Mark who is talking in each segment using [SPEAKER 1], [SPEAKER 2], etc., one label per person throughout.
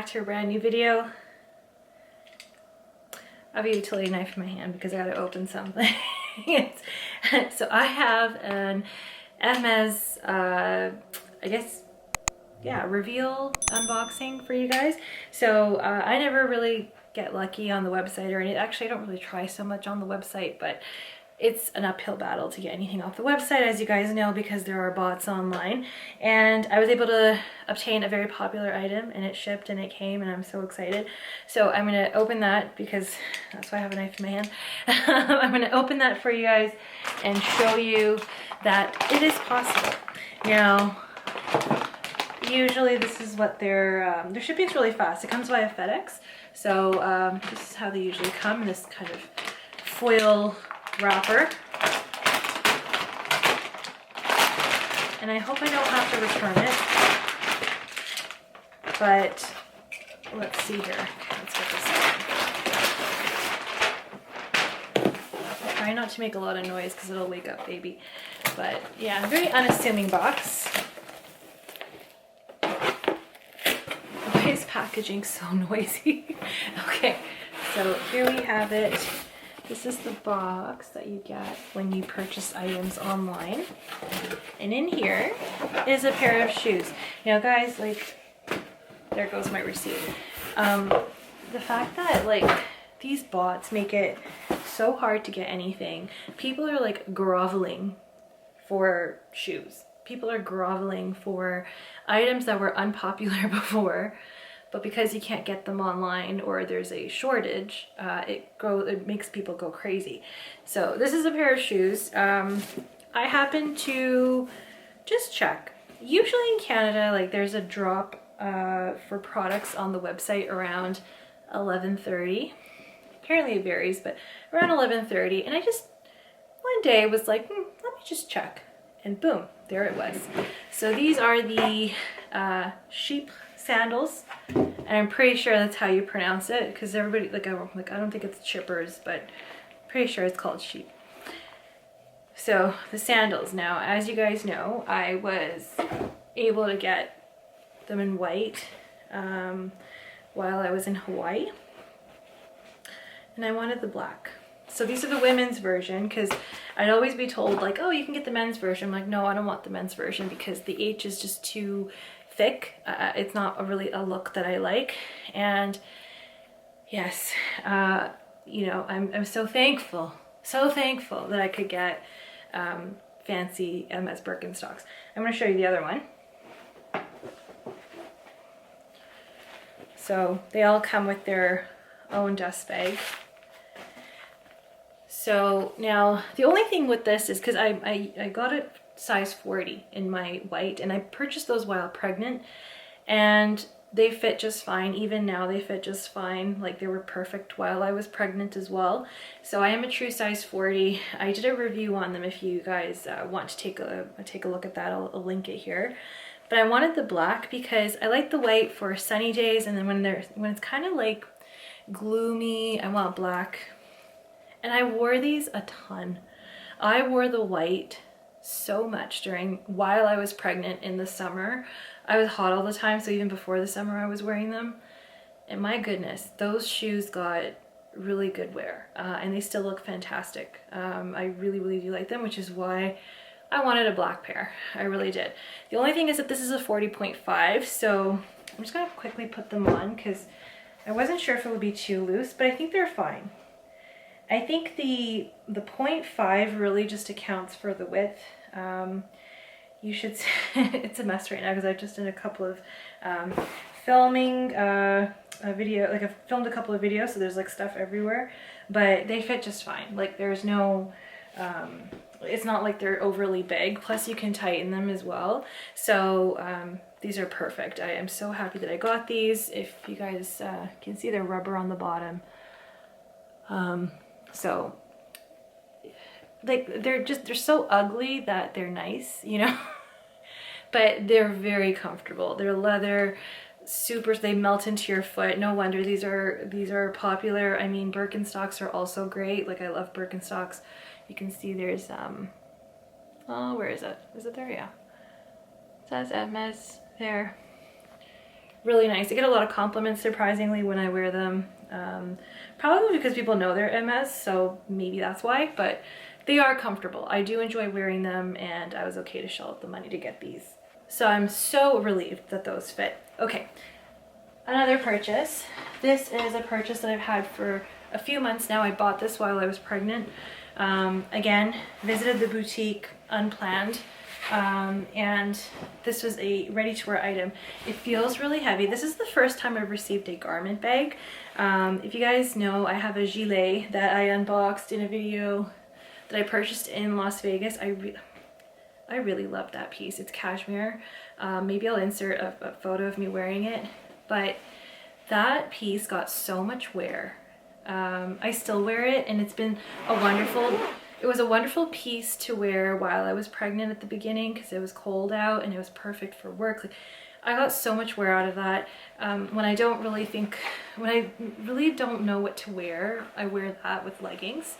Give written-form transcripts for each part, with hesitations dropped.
[SPEAKER 1] to a brand new video. I have a utility knife in my hand because I gotta open something. So I have an Hermes, I guess, yeah, reveal unboxing for you guys. So I never really get lucky on the website or anything. Actually, I don't really try so much on the website, but it's an uphill battle to get anything off the website, as you guys know, because there are bots online. And I was able to obtain a very popular item, and it shipped and it came, and I'm so excited. So I'm gonna open that because that's why I have a knife in my hand. I'm gonna open that for you guys and show you that it is possible. Now, usually this is what their shipping's really fast. It comes via FedEx. So this is how they usually come, in this kind of foil wrapper. And I hope I don't have to return it. But let's see here. Let's get this out. Try not to make a lot of noise because it'll wake up baby. But yeah, a very unassuming box. Why is packaging so noisy? Okay, so here we have it. This is the box that you get when you purchase items online. And in here is a pair of shoes. Now guys, like, there goes my receipt. The fact that like these bots make it so hard to get anything. People are like groveling for shoes. People are groveling for items that were unpopular before. But because you can't get them online or there's a shortage, it makes people go crazy. So this is a pair of shoes. I happen to just check. Usually in Canada, like there's a drop for products on the website around 11:30. Apparently it varies, but around 11:30. And I just one day was like, let me just check. And boom, there it was. So these are the Chypres sandals, and I'm pretty sure that's how you pronounce it, because everybody I don't think it's Chypres, but I'm pretty sure it's called Chypres. So the sandals. Now, as you guys know, I was able to get them in white while I was in Hawaii, and I wanted the black. So these are the women's version, because I'd always be told like, oh, you can get the men's version. I'm like, no, I don't want the men's version because the H is just too thick. It's not really a look that I like. And yes, you know, I'm so thankful that I could get fancy MS Birkenstocks. I'm going to show you the other one. So they all come with their own dust bag. So now the only thing with this is because I got it size 40 in my white, and I purchased those while pregnant, and they fit just fine. Even now they fit just fine. Like they were perfect while I was pregnant as well. So I am a true size 40. I did a review on them if you guys want to take a look at that. I'll link it here. But I wanted the black because I like the white for sunny days, and then when it's kind of like gloomy, I want black. And I wore these a ton. I wore the white so much while I was pregnant in the summer. I was hot all the time, so even before the summer I was wearing them. And my goodness, those shoes got really good wear, and they still look fantastic. I really, really do like them, which is why I wanted a black pair. I really did. The only thing is that this is a 40.5, so I'm just gonna quickly put them on because I wasn't sure if it would be too loose, but I think they're fine. I think the 0.5 really just accounts for the width. You should it's a mess right now because I've just done a couple of filming a video, like I've filmed a couple of videos, so there's like stuff everywhere, but they fit just fine. Like there's no it's not like they're overly big, plus you can tighten them as well. So these are perfect. I am so happy that I got these. If you guys can see the rubber on the bottom, so like they're so ugly that they're nice, you know. But they're very comfortable. They're leather, they melt into your foot. No wonder these are popular. I mean, Birkenstocks are also great. Like I love Birkenstocks. You can see there's oh, where is it? Is it there? Yeah. It says Hermes there. really nice. I get a lot of compliments surprisingly when I wear them. Probably because people know they're Hermes, so maybe that's why, but they are comfortable. I do enjoy wearing them, and I was okay to shell out the money to get these. So I'm so relieved that those fit. Okay, another purchase. This is a purchase that I've had for a few months now. I bought this while I was pregnant. Again, visited the boutique unplanned. And this was a ready-to-wear item. It feels really heavy. This is the first time I've received a garment bag. If you guys know, I have a gilet that I unboxed in a video that I purchased in Las Vegas. I really love that piece. It's cashmere. Maybe I'll insert a photo of me wearing it, but that piece got so much wear. I still wear it, and it's been it was a wonderful piece to wear while I was pregnant at the beginning because it was cold out and it was perfect for work. Like, I got so much wear out of that. When I really don't know what to wear, I wear that with leggings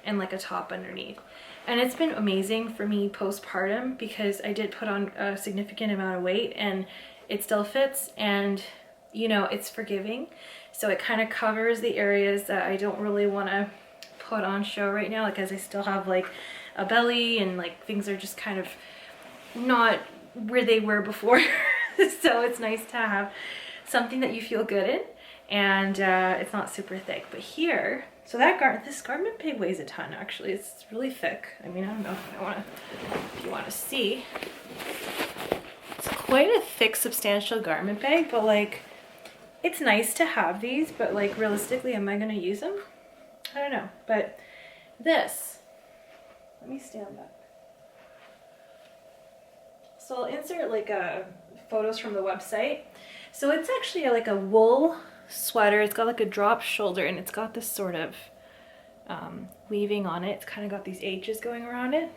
[SPEAKER 1] and like a top underneath. And it's been amazing for me postpartum because I did put on a significant amount of weight, and it still fits, and you know, it's forgiving. So it kind of covers the areas that I don't really want to put on show right now, like as I still have like a belly and like things are just kind of not where they were before. So it's nice to have something that you feel good in, and it's not super thick. But here, so this garment bag weighs a ton actually. It's really thick. I mean, I don't know if you want to see. It's quite a thick, substantial garment bag, but like it's nice to have these, but like realistically, am I going to use them? I don't know. But this, let me stand back. So I'll insert like photos from the website. So it's actually like a wool sweater. It's got like a drop shoulder, and it's got this sort of weaving on it. It's kind of got these H's going around it.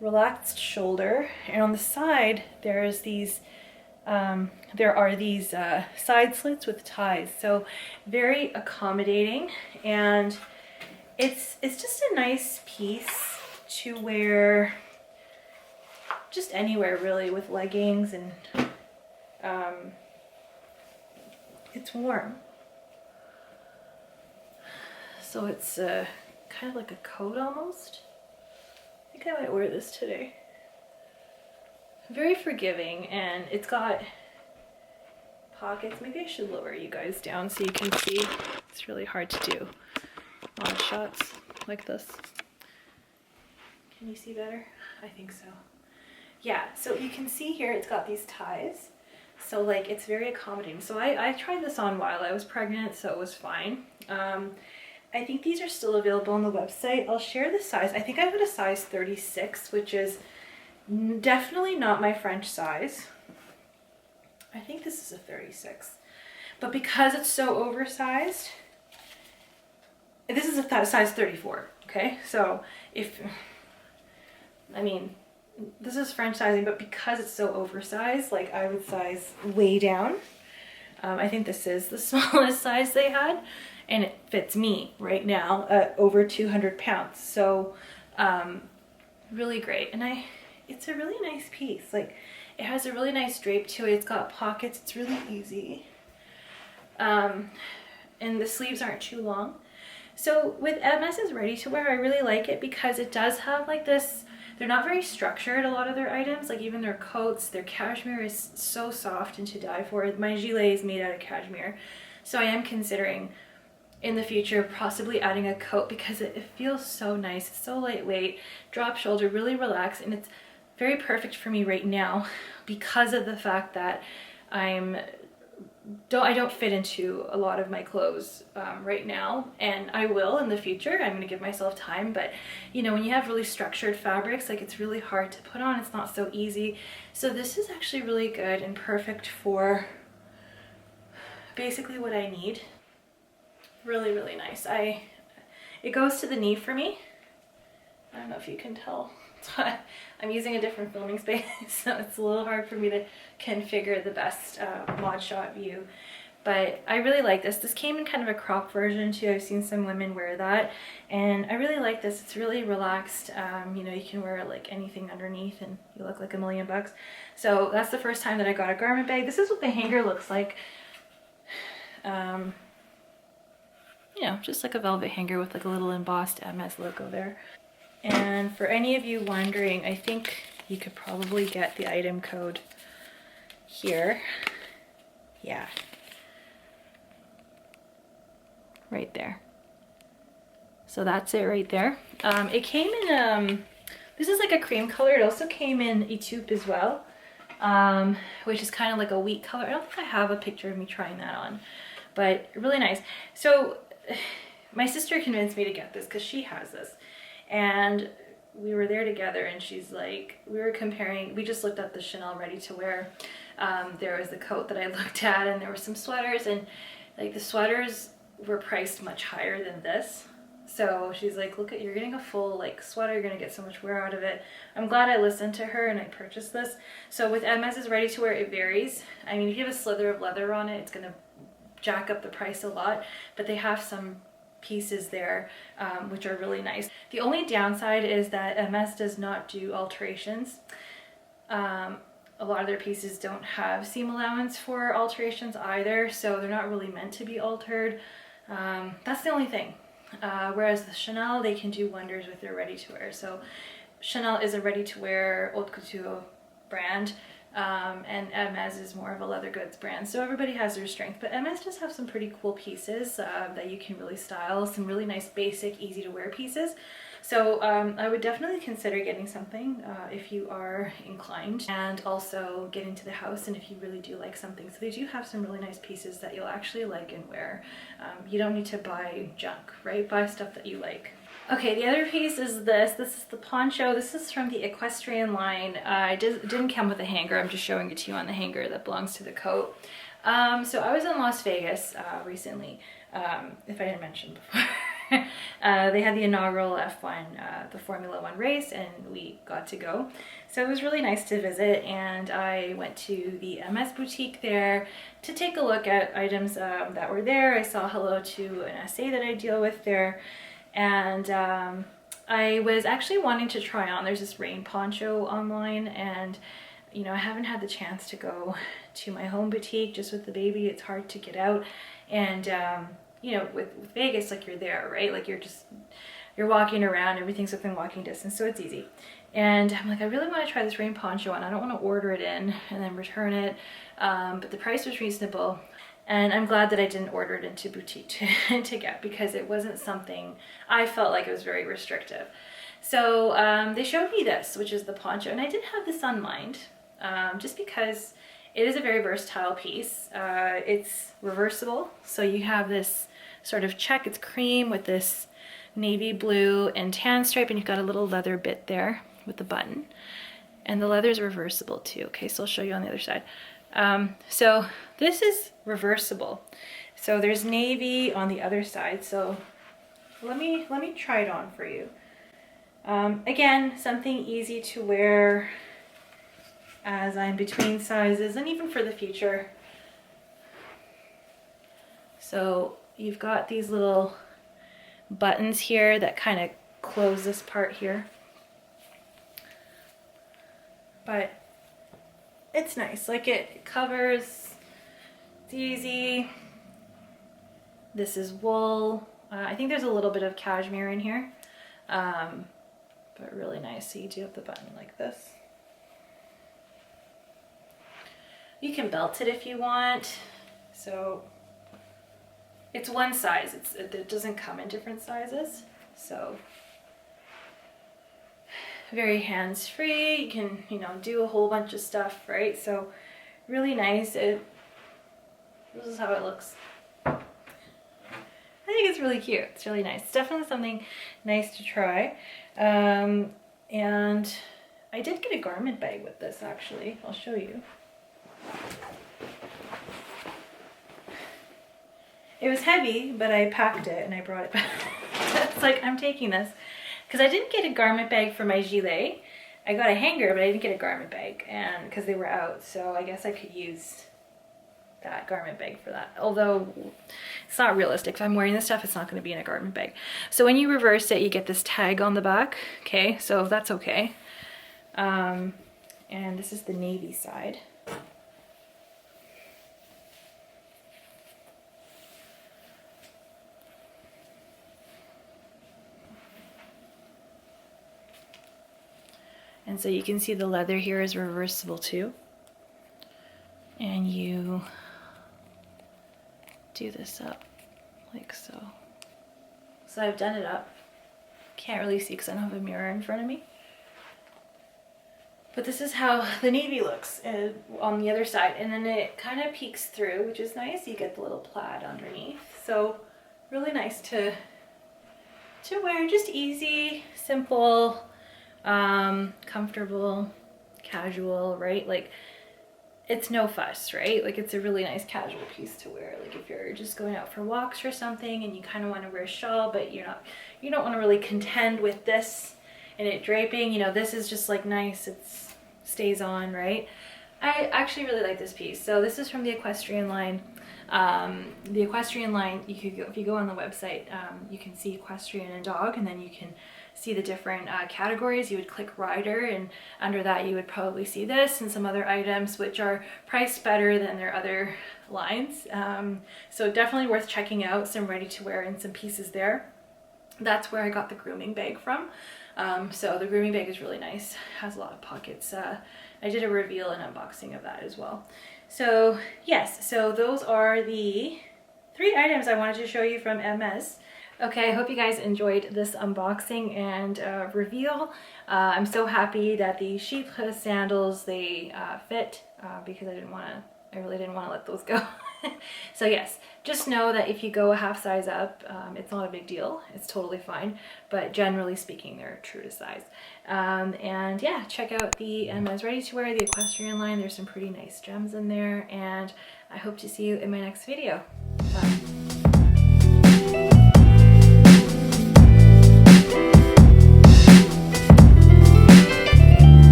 [SPEAKER 1] Relaxed shoulder, and on the side there's these there are these side slits with ties, so very accommodating, and it's just a nice piece to wear just anywhere really with leggings, and it's warm, so it's kind of like a coat almost. I think I might wear this today. Very forgiving, and it's got pockets. Maybe I should lower you guys down so you can see. It's really hard to do on shots like this. Can you see better? I think so. Yeah, so you can see here it's got these ties. So like it's very accommodating. So I tried this on while I was pregnant, so it was fine. I think these are still available on the website. I'll share the size. I think I've got a size 36, which is definitely not my French size. I think this is a 36. But because it's so oversized, this is a size 34, okay? So this is French sizing, but because it's so oversized, like I would size way down. I think this is the smallest size they had, and it fits me right now at over 200 pounds. So really great. And it's a really nice piece. Like it has a really nice drape to it. It's got pockets. It's really easy. And the sleeves aren't too long. So with Hermes Ready To Wear, I really like it because it does have like this, they're not very structured, a lot of their items, like even their coats, their cashmere is so soft and to die for. My gilet is made out of cashmere. So I am considering in the future possibly adding a coat because it feels so nice. It's so lightweight, drop shoulder, really relaxed, and it's very perfect for me right now because of the fact that I don't fit into a lot of my clothes right now, and I will in the future. I'm gonna give myself time, but you know, when you have really structured fabrics, like it's really hard to put on. It's not so easy. So this is actually really good and perfect for basically what I need. Really, really nice. It goes to the knee for me. I don't know if you can tell. I'm using a different filming space, so it's a little hard for me to configure the best mod shot view. But I really like this. This came in kind of a crop version too. I've seen some women wear that, and I really like this. It's really relaxed. You know, you can wear like anything underneath and you look like $1,000,000. So that's the first time that I got a garment bag. This is what the hanger looks like. You know, just like a velvet hanger with like a little embossed Hermes logo there. And for any of you wondering, I think you could probably get the item code here. Yeah. Right there. So that's it right there. It came in, this is like a cream color. It also came in a taupe as well, which is kind of like a wheat color. I don't think I have a picture of me trying that on, but really nice. So my sister convinced me to get this because she has this, and we were there together, and she's like, we were comparing, we just looked at the Chanel Ready To Wear. There was the coat that I looked at, and there were some sweaters, and like the sweaters were priced much higher than this. So she's like, look, you're getting a full like sweater, you're gonna get so much wear out of it. I'm glad I listened to her and I purchased this. So with Hermes Ready To Wear, it varies. I mean, if you have a slither of leather on it, it's gonna jack up the price a lot, but they have some pieces there which are really nice. The only downside is that Hermes does not do alterations. A lot of their pieces don't have seam allowance for alterations either, so they're not really meant to be altered. That's the only thing. Whereas the Chanel, they can do wonders with their ready to wear. So Chanel is a ready to wear haute couture brand, and Hermes is more of a leather goods brand. So everybody has their strength, but Hermes does have some pretty cool pieces that you can really style, some really nice basic easy to wear pieces. So I would definitely consider getting something if you are inclined, and also get into the house and if you really do like something. So they do have some really nice pieces that you'll actually like and wear. You don't need to buy junk, right? Buy stuff that you like. Okay, the other piece is this. This is the poncho. This is from the Equestrian line. It didn't come with a hanger. I'm just showing it to you on the hanger that belongs to the coat. So I was in Las Vegas recently, if I didn't mention before. They had the inaugural F1, the Formula 1 race, and we got to go. So it was really nice to visit, and I went to the MS boutique there to take a look at items that were there. I saw hello to an SA that I deal with there, and I was actually wanting to try on, there's this rain poncho online, and you know, I haven't had the chance to go to my home boutique just with the baby. It's hard to get out, and you know, with Vegas, like you're there, right? Like you're walking around, everything's within walking distance, so it's easy. And I'm like, I really want to try this rain poncho on. I don't want to order it in and then return it, but the price was reasonable. And I'm glad that I didn't order it into boutique to get, because it wasn't something, I felt like it was very restrictive. So they showed me this, which is the poncho, and I did have this on mind, just because it is a very versatile piece. It's reversible, so you have this sort of check, it's cream with this navy blue and tan stripe, and you've got a little leather bit there with the button. And the leather is reversible too. Okay, so I'll show you on the other side. So this is reversible. So there's navy on the other side. So let me try it on for you. Again, something easy to wear as I'm between sizes, and even for the future. So you've got these little buttons here that kind of close this part here. But it's nice, like it covers, it's easy. This is wool. I think there's a little bit of cashmere in here, but really nice. So you do have the button like this. You can belt it if you want. So it's one size, it doesn't come in different sizes. So very hands-free, you can, you know, do a whole bunch of stuff, right? So really nice. This is how it looks. I think it's really cute. It's really nice. It's definitely something nice to try. And I did get a garment bag with this, actually. I'll show you. It was heavy, but I packed it and I brought it back. It's like, I'm taking this. Because I didn't get a garment bag for my gilet. I got a hanger, but I didn't get a garment bag, and because they were out. So I guess I could use that garment bag for that. Although it's not realistic. If I'm wearing this stuff, it's not going to be in a garment bag. So when you reverse it, you get this tag on the back. Okay, so that's okay. And this is the navy side. And so you can see the leather here is reversible too. And you do this up like so. So I've done it up. Can't really see because I don't have a mirror in front of me. But this is how the navy looks on the other side. And then it kind of peeks through, which is nice. You get the little plaid underneath. So really nice to wear. Just easy, simple, comfortable, casual, right? Like, it's no fuss, right? Like, it's a really nice casual piece to wear. Like, if you're just going out for walks or something and you kind of want to wear a shawl, but you don't want to really contend with this and it draping, you know, this is just like nice. It stays on, right? I actually really like this piece. So this is from the Equestrian line. The Equestrian line, you could go, if you go on the website, you can see equestrian and dog, and then you can see the different categories. You would click rider, and under that you would probably see this and some other items which are priced better than their other lines. So definitely worth checking out. Some ready to wear and some pieces there. That's where I got the grooming bag from. So the grooming bag is really nice, has a lot of pockets. I did a reveal and unboxing of that as well. So yes, so those are the 3 items I wanted to show you from Hermes. Okay, I hope you guys enjoyed this unboxing and reveal. I'm so happy that the Chypres sandals, they fit because I really didn't want to let those go. So yes, just know that if you go a half size up, it's not a big deal. It's totally fine. But generally speaking, they're true to size. And yeah, check out the Hermes Ready To Wear, the Equestrian line. There's some pretty nice gems in there. And I hope to see you in my next video. Bye.